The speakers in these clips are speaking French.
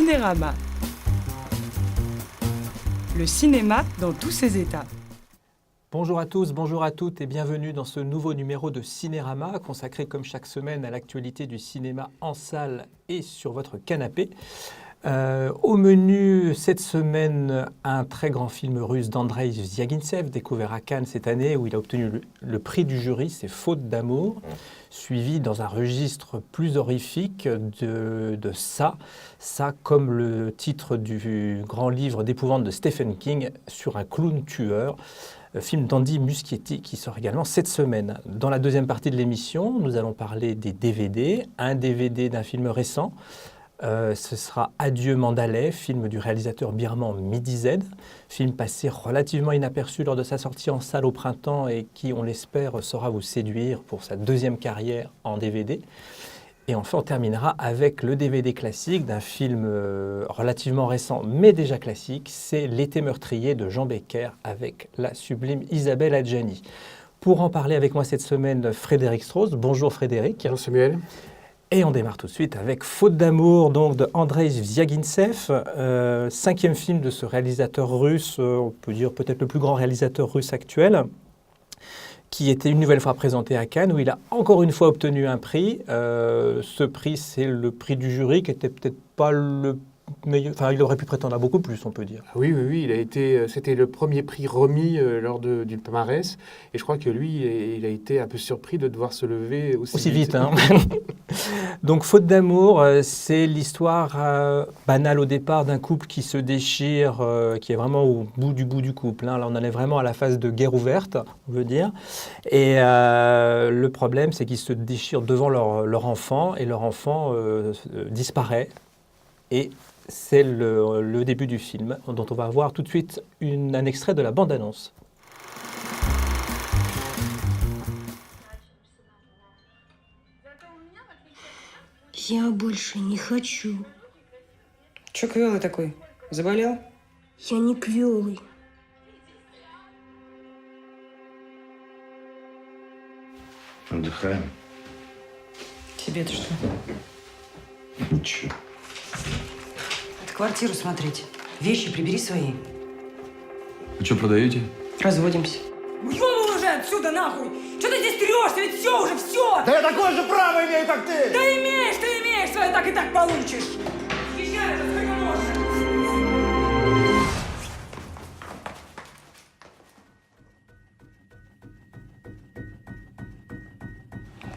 Cinérama. Le cinéma dans tous ses états. Bonjour à tous, bonjour à toutes et bienvenue dans ce nouveau numéro de Cinérama consacré comme chaque semaine à l'actualité du cinéma en salle et sur votre canapé. Au menu cette semaine, un très grand film russe d'Andreï Zvyagintsev, découvert à Cannes cette année où il a obtenu le prix du jury, c'est Faute d'amour, suivi dans un registre plus horrifique de Ça comme le titre du grand livre d'épouvante de Stephen King sur un clown tueur. Film d'Andy Muschietti qui sort également cette semaine. Dans la deuxième partie de l'émission, nous allons parler des DVD, un DVD d'un film récent. Ce sera Adieu Mandalay, film du réalisateur birman Mehdi Z, film passé relativement inaperçu lors de sa sortie en salle au printemps et qui, on l'espère, saura vous séduire pour sa deuxième carrière en DVD. Et enfin, on terminera avec le DVD classique d'un film relativement récent, mais déjà classique, c'est L'été meurtrier de Jean Becker avec la sublime Isabelle Adjani. Pour en parler avec moi cette semaine, Frédéric Strauss. Bonjour Frédéric. Bonjour Samuel. Et on démarre tout de suite avec Faute d'amour, donc de Andreï Zvyagintsev, cinquième film de ce réalisateur russe, on peut dire peut-être le plus grand réalisateur russe actuel, qui était une nouvelle fois présenté à Cannes, où il a encore une fois obtenu un prix. Ce prix, c'est le prix du jury, qui n'était peut-être pas le meilleur, enfin il aurait pu prétendre à beaucoup plus, on peut dire. Oui, c'était le premier prix remis lors du palmarès, et je crois que lui, il a été un peu surpris de devoir se lever aussi vite. Hein. Donc Faute d'amour, c'est l'histoire banale au départ d'un couple qui se déchire, qui est vraiment au bout du couple. Hein. Là, on en est vraiment à la phase de guerre ouverte, on veut dire. Et le problème, c'est qu'ils se déchirent devant leur enfant, et leur enfant disparaît. Et c'est le début du film, dont on va voir tout de suite un extrait de la bande-annonce. Я больше не хочу. Чё квелый такой? Заболел? Я не квелый. Отдыхаем? Тебе-то что? Ничего. Это квартиру смотреть. Вещи прибери свои. Вы что, продаете? Разводимся. Уёбал уже отсюда, нахуй! Что ты здесь трешься? Ведь все уже, все! Да я такое же право имею, как ты! Да имеешь, свое так и так получишь! Езжай уже, сколько можешь!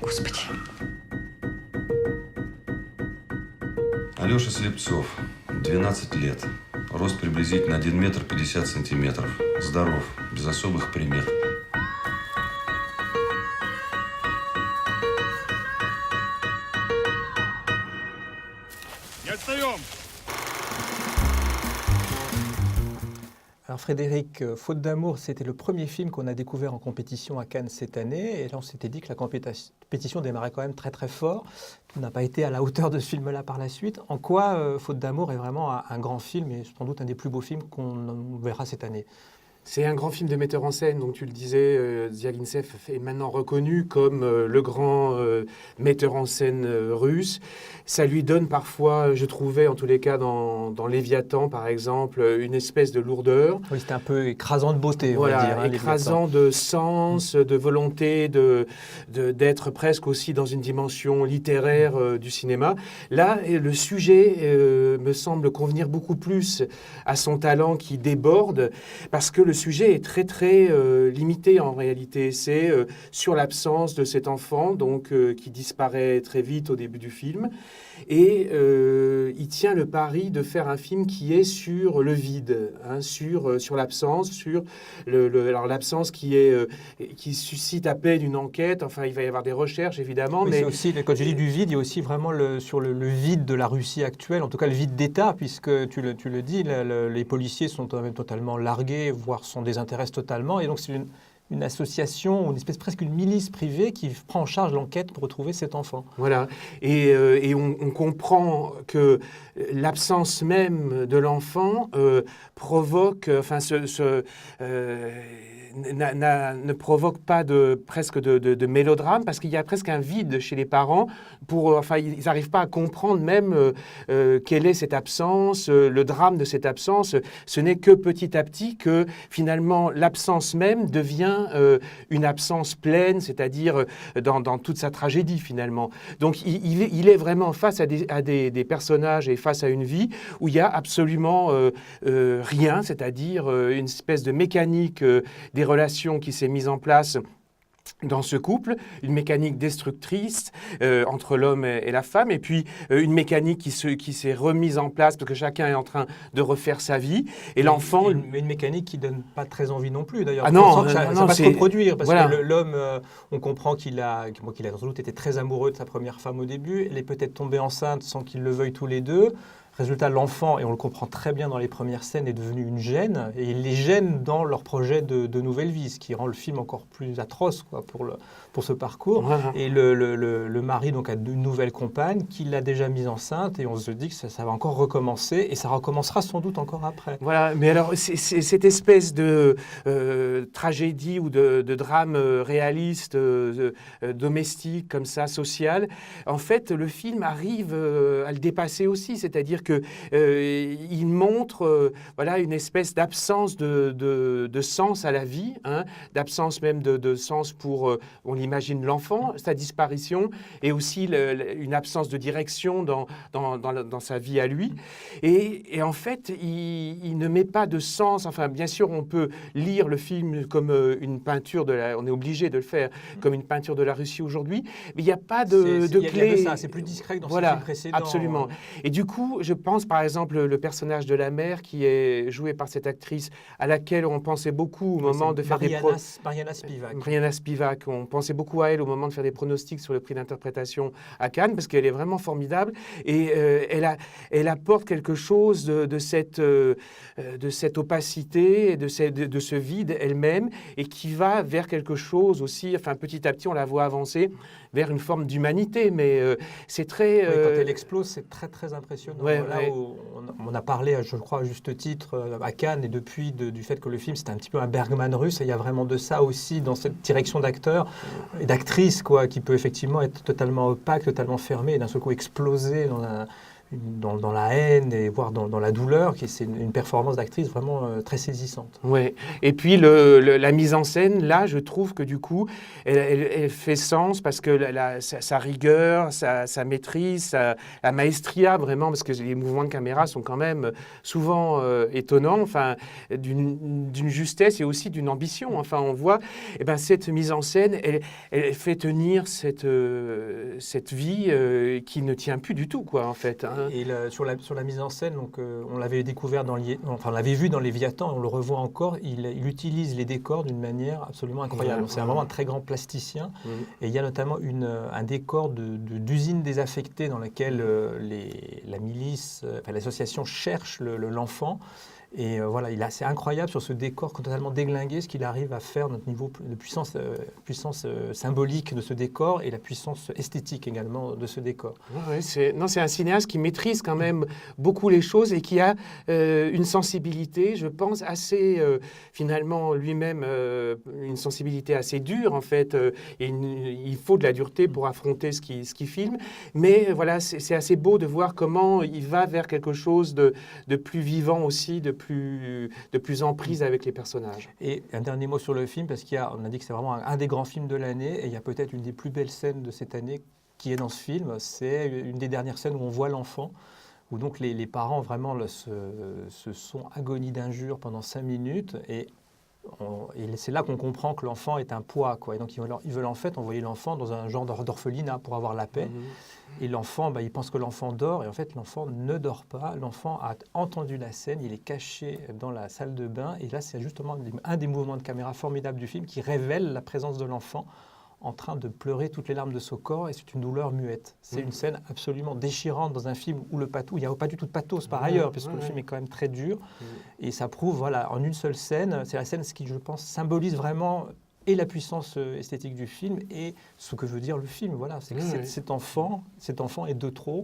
Господи. Алеша Слепцов, 12 лет. Рост приблизительно 1 метр 50 сантиметров. Здоров, без особых примет. Не отстаем! Alors Frédéric, Faute d'amour, c'était le premier film qu'on a découvert en compétition à Cannes cette année. Et là, on s'était dit que la compétition démarrait quand même très très fort. Tout n'a pas été à la hauteur de ce film-là par la suite. En quoi Faute d'amour est vraiment un grand film et sans doute un des plus beaux films qu'on verra cette année? C'est un grand film de metteur en scène, donc tu le disais, Zvyagintsev est maintenant reconnu comme le grand metteur en scène russe. Ça lui donne parfois, je trouvais en tous les cas dans Léviathan par exemple, une espèce de lourdeur. Oui, c'était un peu écrasant de beauté, voilà, on va dire. Hein, écrasant de sens, de volonté, d'être presque aussi dans une dimension littéraire du cinéma. Là, le sujet me semble convenir beaucoup plus à son talent qui déborde, parce que le sujet est très très limité en réalité. C'est sur l'absence de cet enfant donc qui disparaît très vite au début du film, et il tient le pari de faire un film qui est sur le vide, hein, sur l'absence, alors l'absence qui suscite à peine une enquête. Enfin, il va y avoir des recherches évidemment, oui, mais c'est aussi, quand je dis du vide, il y a aussi vraiment sur le vide de la Russie actuelle, en tout cas le vide d'État, puisque tu le dis, les policiers sont quand même totalement largués, voire s'en désintéressent totalement, et donc c'est une association, une espèce presque une milice privée qui prend en charge l'enquête pour retrouver cet enfant. Voilà, et on comprend que l'absence même de l'enfant provoque, ne provoque pas presque de mélodrame, parce qu'il y a presque un vide chez les parents. Ils n'arrivent pas à comprendre même quelle est cette absence, le drame de cette absence. Ce n'est que petit à petit que finalement l'absence même devient une absence pleine, c'est-à-dire dans toute sa tragédie finalement. Donc il est vraiment face à des personnages et face à une vie où il y a absolument rien, c'est-à-dire une espèce de mécanique des relations qui s'est mise en place dans ce couple, une mécanique destructrice entre l'homme et la femme, et puis une mécanique qui s'est remise en place parce que chacun est en train de refaire sa vie, et l'enfant... Une mécanique qui donne pas très envie non plus, d'ailleurs. Ah non, on sent que ça va se reproduire, parce voilà. que l'homme, on comprend qu'il a sans doute été très amoureux de sa première femme au début, elle est peut-être tombée enceinte sans qu'ils le veuillent tous les deux. Résultat, l'enfant, et on le comprend très bien dans les premières scènes, est devenu une gêne, et il les gêne dans leur projet de nouvelle vie, ce qui rend le film encore plus atroce pour ce parcours. Voilà. Et le mari donc, a une nouvelle compagne qui l'a déjà mise enceinte, et on se dit que ça va encore recommencer, et ça recommencera sans doute encore après. Voilà, mais alors c'est cette espèce de tragédie ou de drame réaliste, domestique, comme ça, social, en fait, le film arrive à le dépasser aussi, c'est-à-dire qu'il montre une espèce d'absence de sens à la vie, hein, d'absence même de sens pour, on l'imagine, l'enfant, sa disparition, et aussi une absence de direction dans sa vie à lui. Et en fait, il ne met pas de sens. Enfin, bien sûr, on peut lire le film comme une peinture on est obligé de le faire, comme une peinture de la Russie aujourd'hui, mais il n'y a pas de clé. C'est plus discret que dans voilà, ce film précédent. Absolument. Et du coup, je pense par exemple le personnage de la mère qui est joué par cette actrice à laquelle on pensait beaucoup au moment de faire Mariana Spivak. Mariana Spivak, on pensait beaucoup à elle au moment de faire des pronostics sur le prix d'interprétation à Cannes, parce qu'elle est vraiment formidable, et elle apporte quelque chose de cette opacité et de ce vide elle-même, et qui va vers quelque chose aussi, enfin petit à petit on la voit avancer vers une forme d'humanité, mais c'est très... Oui, quand elle explose, c'est très très impressionnant. Où on a parlé, je crois, à juste titre, à Cannes, et depuis du fait que le film, c'est un petit peu un Bergman russe, et il y a vraiment de ça aussi dans cette direction d'acteurs et d'actrices, qui peut effectivement être totalement opaque, totalement fermée, et d'un seul coup exploser dans la haine et voire dans la douleur, c'est une performance d'actrice vraiment très saisissante. Ouais. Et puis la mise en scène, là, je trouve que du coup, elle fait sens, parce que sa rigueur, sa maîtrise, la maestria vraiment, parce que les mouvements de caméra sont quand même souvent étonnants, enfin, d'une justesse et aussi d'une ambition. Enfin, on voit, cette mise en scène, elle fait tenir cette vie qui ne tient plus du tout, en fait. Hein. Et sur la mise en scène, donc, on l'avait découvert on l'avait vu dans Léviathan, on le revoit encore, il utilise les décors d'une manière absolument incroyable. C'est vraiment un très grand plasticien. Et il y a notamment un décor d'usine désaffectée dans laquelle la milice, l'association cherche l'enfant. Et c'est incroyable sur ce décor totalement déglingué, ce qu'il arrive à faire, notre niveau de puissance symbolique de ce décor et la puissance esthétique également de ce décor. Ouais, c'est un cinéaste qui maîtrise quand même beaucoup les choses et qui a une sensibilité, je pense, assez, finalement, lui-même, une sensibilité assez dure, en fait. Il faut de la dureté pour affronter ce qu'il filme. Mais voilà, c'est assez beau de voir comment il va vers quelque chose de plus vivant aussi, de plus en prise avec les personnages. Et un dernier mot sur le film, parce qu'on a dit que c'est vraiment un des grands films de l'année, et il y a peut-être une des plus belles scènes de cette année qui est dans ce film. C'est une des dernières scènes où on voit l'enfant, où donc les parents vraiment se sont agonie d'injures pendant 5 minutes, et c'est là qu'on comprend que l'enfant est un poids, Et donc ils veulent en fait envoyer l'enfant dans un genre d'orphelinat pour avoir la paix. Et l'enfant, il pense que l'enfant dort, et en fait l'enfant ne dort pas. L'enfant a entendu la scène, il est caché dans la salle de bain, et là c'est justement un des mouvements de caméra formidables du film qui révèle la présence de l'enfant en train de pleurer toutes les larmes de son corps, et c'est une douleur muette. C'est une scène absolument déchirante dans un film où il n'y a pas du tout de pathos par ailleurs, parce que le film est quand même très dur, et ça prouve, en une seule scène, c'est la scène qui, je pense, symbolise vraiment et la puissance esthétique du film et ce que veut dire le film. C'est que cet enfant est de trop,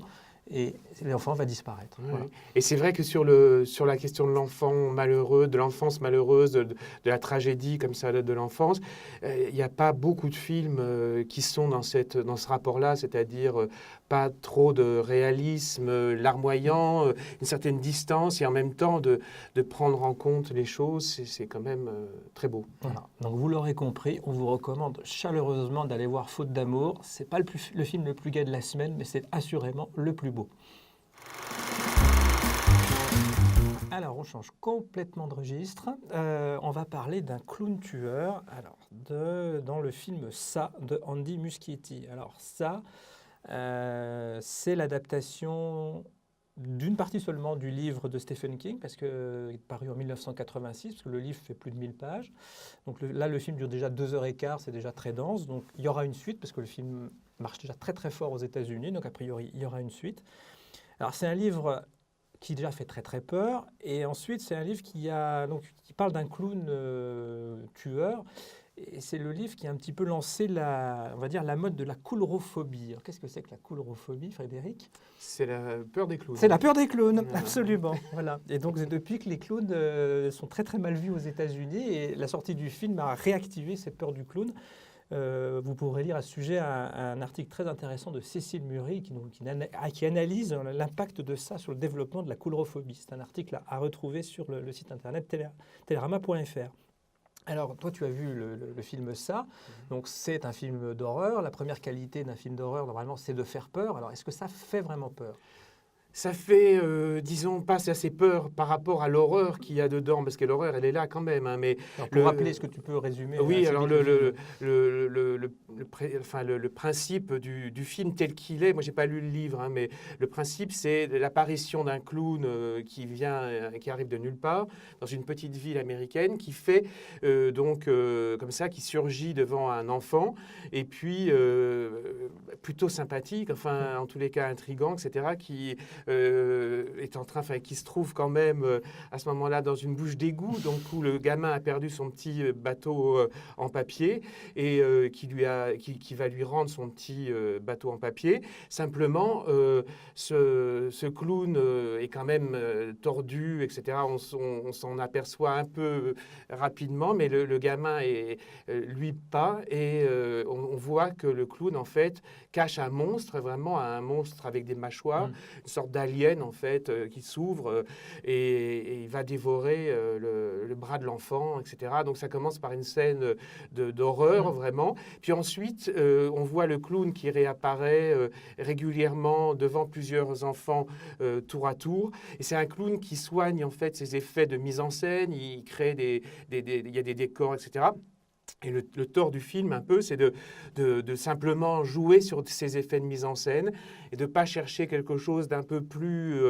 et l'enfant va disparaître. Oui. Voilà. Et c'est vrai que sur la question de l'enfant malheureux, de l'enfance malheureuse, de la tragédie comme ça de l'enfance, il n'y a pas beaucoup de films qui sont dans ce rapport-là, c'est-à-dire pas trop de réalisme larmoyant, une certaine distance et en même temps de prendre en compte les choses, c'est quand même très beau. Voilà. Donc vous l'aurez compris, on vous recommande chaleureusement d'aller voir Faute d'amour. C'est pas le film le plus gai de la semaine, mais c'est assurément le plus beau. Alors, on change complètement de registre. On va parler d'un clown tueur. Alors, dans le film Ça de Andy Muschietti. Alors ça, c'est l'adaptation d'une partie seulement du livre de Stephen King, parce qu'il est paru en 1986, parce que le livre fait plus de 1000 pages. Donc là, le film dure déjà 2h15, c'est déjà très dense. Donc il y aura une suite, parce que le film marche déjà très très fort aux États-Unis, donc a priori, il y aura une suite. Alors c'est un livre qui déjà fait très très peur, et ensuite c'est un livre qui parle d'un clown tueur, et c'est le livre qui a un petit peu lancé la mode de la coulrophobie. Alors, qu'est-ce que c'est que la coulrophobie, Frédéric ? C'est la peur des clowns. C'est la peur des clowns, absolument. Voilà. Et donc depuis que les clowns sont très très mal vus aux États-Unis, et la sortie du film a réactivé cette peur du clown. Vous pourrez lire à ce sujet un article très intéressant de Cécile Murray qui analyse l'impact de ça sur le développement de la coulrophobie. C'est un article à retrouver sur le site internet telerama.fr. Alors, toi, tu as vu le film Ça. Donc, c'est un film d'horreur. La première qualité d'un film d'horreur, normalement, c'est de faire peur. Alors, est-ce que ça fait vraiment peur ? Ça fait, disons, pas assez peur par rapport à l'horreur qu'il y a dedans, parce que l'horreur, elle est là quand même. Hein, mais alors, pour rappeler, est-ce que tu peux résumer ? Oui, alors le principe du film tel qu'il est, moi, j'ai pas lu le livre, hein, mais le principe, c'est l'apparition d'un clown qui arrive de nulle part, dans une petite ville américaine, qui fait, comme ça, qui surgit devant un enfant, et puis, plutôt sympathique, enfin, en tous les cas, intriguant, etc., qui se trouve quand même à ce moment-là dans une bouche d'égout, donc où le gamin a perdu son petit bateau en papier et qui va lui rendre son petit bateau en papier. Simplement, ce clown est quand même tordu, etc. On s'en aperçoit un peu rapidement, mais le gamin lui pas, et on voit que le clown en fait cache un monstre, vraiment un monstre avec des mâchoires, une sorte d'alien en fait qui s'ouvre et il va dévorer le bras de l'enfant, etc. Donc ça commence par une scène d'horreur vraiment. Puis ensuite, on voit le clown qui réapparaît régulièrement devant plusieurs enfants tour à tour. Et c'est un clown qui soigne en fait ses effets de mise en scène. Il crée il y a des décors, etc. Et le tort du film, un peu, c'est de simplement jouer sur ces effets de mise en scène et de ne pas chercher quelque chose d'un peu plus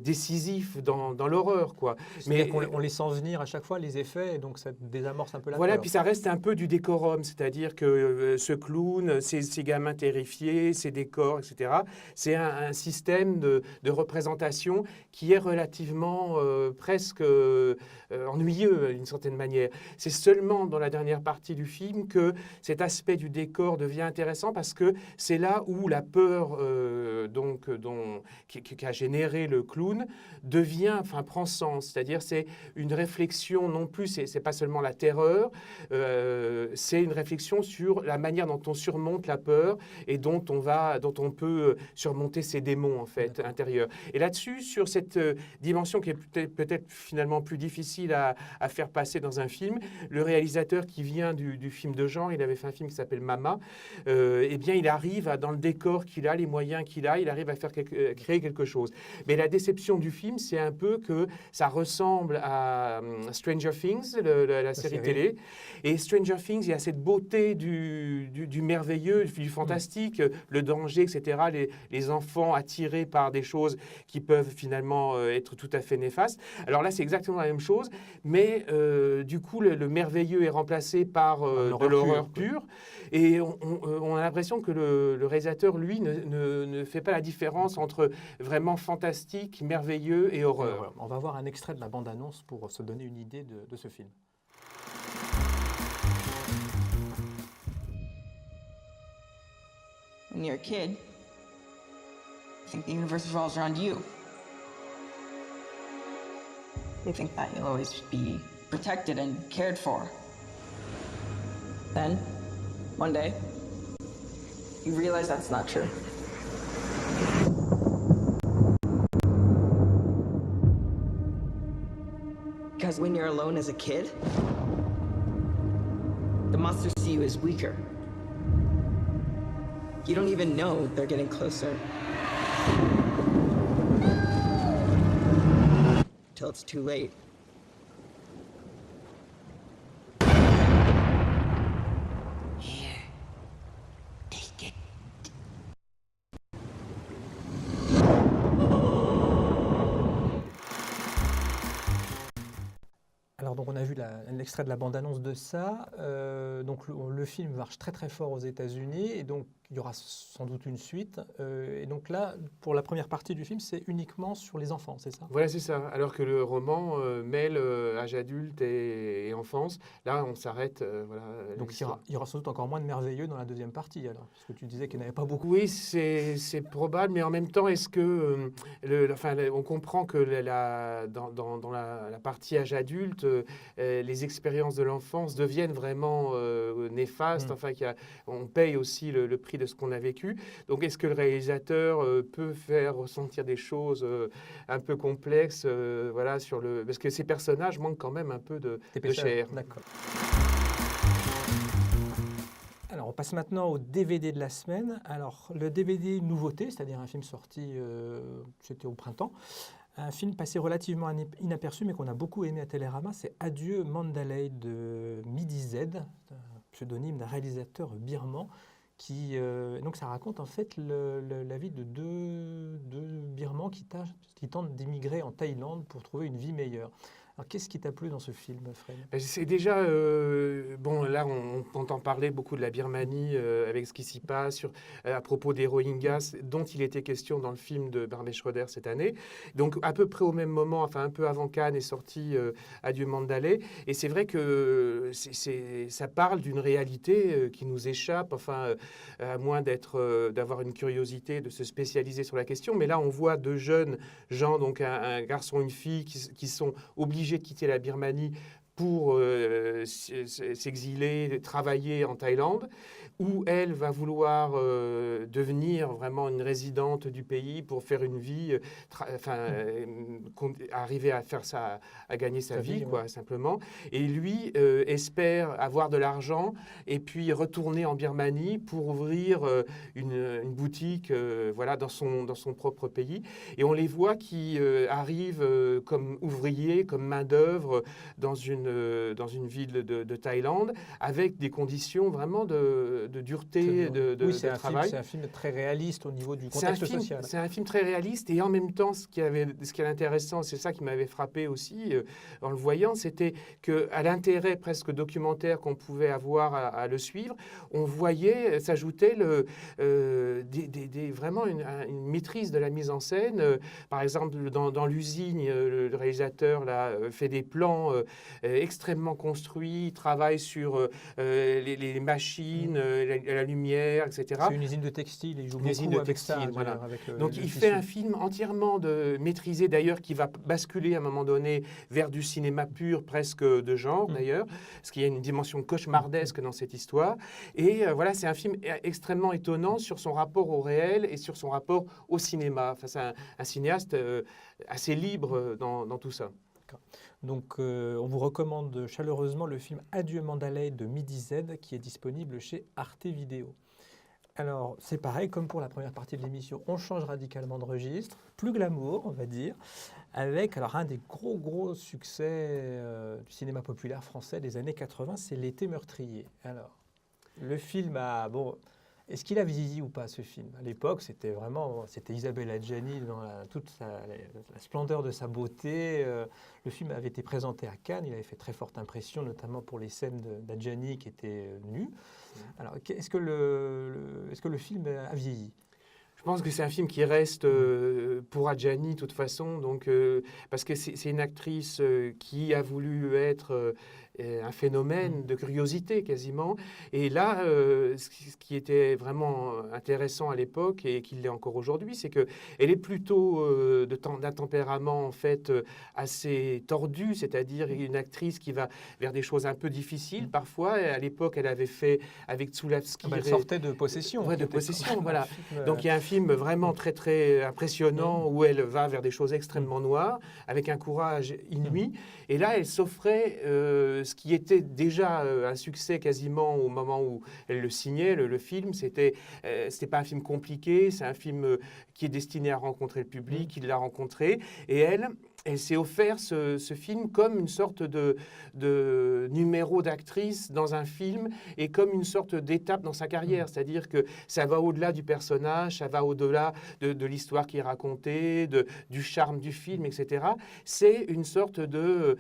décisif dans l'horreur, quoi. Mais on les sent venir à chaque fois, les effets, et donc ça désamorce un peu la voilà, peur. puis ça reste un peu du décorum, c'est-à-dire que ce clown, ces gamins terrifiés, ces décors, etc., c'est un système de représentation qui est relativement presque ennuyeux, d'une certaine manière. C'est seulement dans la dernière partie du film que cet aspect du décor devient intéressant, parce que c'est là où la peur qui a généré le clown prend sens. C'est-à-dire c'est une réflexion, non plus, c'est pas seulement la terreur, c'est une réflexion sur la manière dont on surmonte la peur et dont on peut surmonter ses démons en fait intérieurs. Et là-dessus, sur cette dimension qui est peut-être finalement plus difficile à faire passer dans un film, le réalisateur qui vient du film de genre, il avait fait un film qui s'appelle Mama, eh bien il arrive dans le décor qu'il a, les moyens qu'il a, il arrive à créer quelque chose. Mais la déception du film, c'est un peu que ça ressemble à Stranger Things, la série télé. Et Stranger Things, il y a cette beauté du merveilleux, du fantastique, le danger, etc. Les enfants attirés par des choses qui peuvent finalement être tout à fait néfastes. Alors là, c'est exactement la même chose, mais du coup, le merveilleux est remplacé par de l'horreur pure. Et on a l'impression que le réalisateur, lui, ne fait pas la différence entre vraiment fantastique, merveilleux et horreur. On va voir un extrait de la bande-annonce pour se donner une idée de ce film. When you're a kid, think the universe revolves around you. You think that you'll always be protected and cared for. Then, one day, you realize that's not true. Because when you're alone as a kid, the monsters see you as weaker. You don't even know they're getting closer. Till it's too late. Alors, donc, on a vu un extrait de la bande-annonce de ça. Donc, le film marche très très fort aux États-Unis et donc il y aura sans doute une suite. Et donc là, pour la première partie du film, c'est uniquement sur les enfants, c'est ça? Voilà, c'est ça. Alors que le roman mêle âge adulte et enfance. Là, on s'arrête. Voilà, Donc il y aura sans doute encore moins de merveilleux dans la deuxième partie, alors, parce que tu disais qu'il n'y en avait pas beaucoup. Oui, c'est probable, mais en même temps, est-ce que, on comprend que dans la partie âge adulte, les expériences de l'enfance deviennent vraiment néfastes. Enfin, on paye aussi le prix de ce qu'on a vécu. Donc, est-ce que le réalisateur peut faire ressentir des choses un peu complexes, voilà, parce que ces personnages manquent quand même un peu de chair. D'accord. Alors, on passe maintenant au DVD de la semaine. Alors, le DVD nouveauté, c'est-à-dire un film sorti, c'était au printemps, un film passé relativement inaperçu, mais qu'on a beaucoup aimé à Télérama, c'est Adieu Mandalay de Midi Z, un pseudonyme d'un réalisateur birman. Donc ça raconte en fait la vie de deux Birmans qui tentent d'émigrer en Thaïlande pour trouver une vie meilleure. Alors qu'est-ce qui t'a plu dans ce film, Fred? C'est déjà, bon là on entend parler beaucoup de la Birmanie avec ce qui s'y passe à propos des Rohingyas dont il était question dans le film de Barbet Schroeder cette année. Donc à peu près au même moment, enfin un peu avant Cannes est sorti Adieu Mandalay. Et c'est vrai que ça parle d'une réalité qui nous échappe, enfin à moins d'avoir une curiosité, de se spécialiser sur la question. Mais là on voit deux jeunes gens, donc un garçon, une fille qui sont obligés de quitter la Birmanie pour s'exiler, travailler en Thaïlande, où elle va vouloir devenir vraiment une résidente du pays pour faire une vie, arriver à faire ça, à gagner sa vie, quoi, simplement. Et lui espère avoir de l'argent et puis retourner en Birmanie pour ouvrir une boutique, voilà, dans son propre pays. Et on les voit qui arrivent comme ouvriers, comme main-d'œuvre dans une ville de Thaïlande, avec des conditions vraiment de dureté de travail. C'est un film très réaliste au niveau du contexte social. C'est un film très réaliste et en même temps, ce qui est intéressant, c'est ça qui m'avait frappé aussi en le voyant, c'était qu'à l'intérêt presque documentaire qu'on pouvait avoir à le suivre, on voyait s'ajouter vraiment une maîtrise de la mise en scène. Par exemple, dans l'usine, le réalisateur là, fait des plans extrêmement construit, travaille sur les machines, la lumière, etc. C'est une usine de textile, il joue beaucoup avec ça. Voilà. Avec donc il fait un film entièrement maîtrisé, d'ailleurs, qui va basculer à un moment donné vers du cinéma pur, presque de genre, d'ailleurs, parce qu'il y a une dimension cauchemardesque dans cette histoire. Et voilà, c'est un film extrêmement étonnant sur son rapport au réel et sur son rapport au cinéma. Enfin, c'est un cinéaste assez libre dans tout ça. Donc, on vous recommande chaleureusement le film Adieu Mandalay de Midi Z qui est disponible chez Arte Vidéo. Alors, c'est pareil, comme pour la première partie de l'émission, on change radicalement de registre, plus glamour, on va dire, avec alors un des gros succès du cinéma populaire français des années 80, c'est L'été meurtrier. Alors, le film a... Bon, est-ce qu'il a vieilli ou pas, ce film? À l'époque, c'était Isabelle Adjani dans toute la splendeur de sa beauté. Le film avait été présenté à Cannes, il avait fait très forte impression, notamment pour les scènes d'Adjani qui étaient nues. Alors, est-ce que le film a vieilli? Je pense que c'est un film qui reste pour Adjani, de toute façon, donc, parce que c'est une actrice qui a voulu être un phénomène de curiosité quasiment. Et là, ce qui était vraiment intéressant à l'époque et qui l'est encore aujourd'hui, c'est qu'elle est plutôt d'un tempérament en fait assez tordu, c'est-à-dire une actrice qui va vers des choses un peu difficiles parfois. Et à l'époque, elle avait fait avec Tsulavsky. Elle sortait de Possession. Ouais, de Possession, voilà. Film, Donc il y a un film vraiment très très impressionnant où elle va vers des choses extrêmement noires avec un courage inouï. Et là, elle s'offrait ce qui était déjà un succès quasiment au moment où elle le signait, le film. C'était pas un film compliqué, c'est un film qui est destiné à rencontrer le public, il l'a rencontré. Et elle s'est offert ce film comme une sorte de numéro d'actrice dans un film et comme une sorte d'étape dans sa carrière. C'est-à-dire que ça va au-delà du personnage, ça va au-delà de l'histoire qui est racontée, du charme du film, etc. C'est une sorte de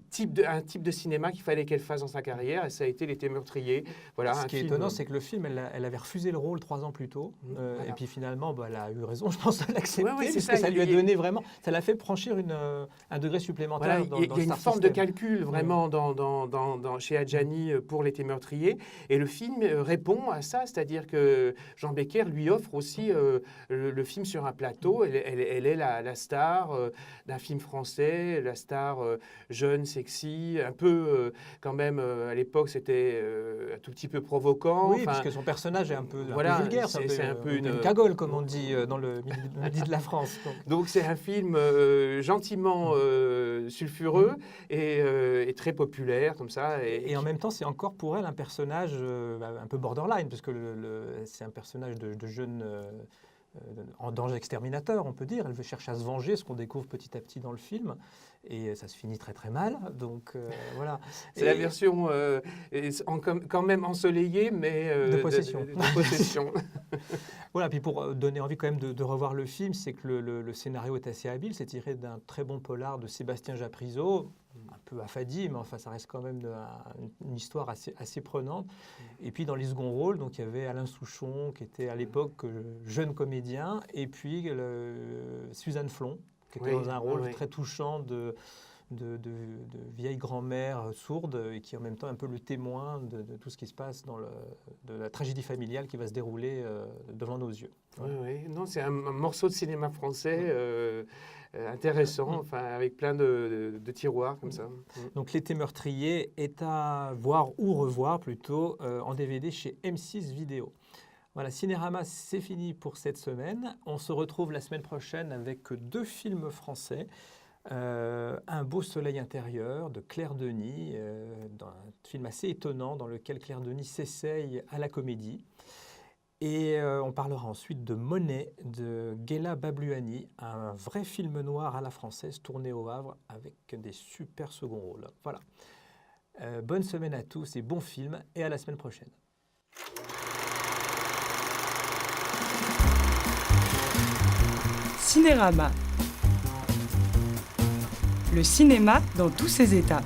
type de cinéma qu'il fallait qu'elle fasse dans sa carrière et ça a été L'été meurtrier. Voilà, ce qui est étonnant, c'est que le film, elle avait refusé le rôle 3 ans plus tôt. Voilà. Et puis finalement, elle a eu raison, je pense, de l'accepter. Ouais, parce que ça lui a donné vraiment... Ça l'a fait franchir un degré supplémentaire voilà, il y a une forme de calcul vraiment chez Adjani pour L'été meurtrier. Et le film répond à ça, c'est-à-dire que Jean Becker lui offre aussi le film sur un plateau. Elle est la star d'un film français, la star jeune, sexy, un peu quand même, à l'époque, c'était un tout petit peu provoquant. Oui, puisque son personnage est un peu vulgaire. C'est un peu une cagole, comme on dit dans le midi de la France. Donc c'est un film gentiment sulfureux et très populaire, comme ça. Et en même temps, c'est encore pour elle un personnage un peu borderline, parce que c'est un personnage de jeune... en danger exterminateur, on peut dire. Elle veut chercher à se venger, ce qu'on découvre petit à petit dans le film. Et ça se finit très très mal. Donc voilà. C'est la version quand même ensoleillée, mais de Possession. De Possession. Voilà, puis pour donner envie quand même de revoir le film, c'est que le scénario est assez habile. C'est tiré d'un très bon polar de Sébastien Japrisot, un peu affadi, mais enfin ça reste quand même une histoire assez prenante. Et puis dans les seconds rôles, donc il y avait Alain Souchon, qui était à l'époque jeune comédien, et puis Suzanne Flon, qui était dans un rôle très touchant de vieille grand-mère sourde et qui est en même temps un peu le témoin de tout ce qui se passe de la tragédie familiale qui va se dérouler devant nos yeux. Oui, oui. Non, c'est un morceau de cinéma français intéressant, enfin, avec plein de tiroirs comme ça. Donc L'été meurtrier est à voir ou revoir plutôt en DVD chez M6 Vidéo. Voilà, Cinérama, c'est fini pour cette semaine. On se retrouve la semaine prochaine avec 2 films français. Un beau soleil intérieur de Claire Denis, un film assez étonnant dans lequel Claire Denis s'essaye à la comédie. Et on parlera ensuite de Monet de Ghela Babluani, un vrai film noir à la française tourné au Havre avec des super seconds rôles. Voilà. Bonne semaine à tous et bon film et à la semaine prochaine. Cinérama. Le cinéma dans tous ses états.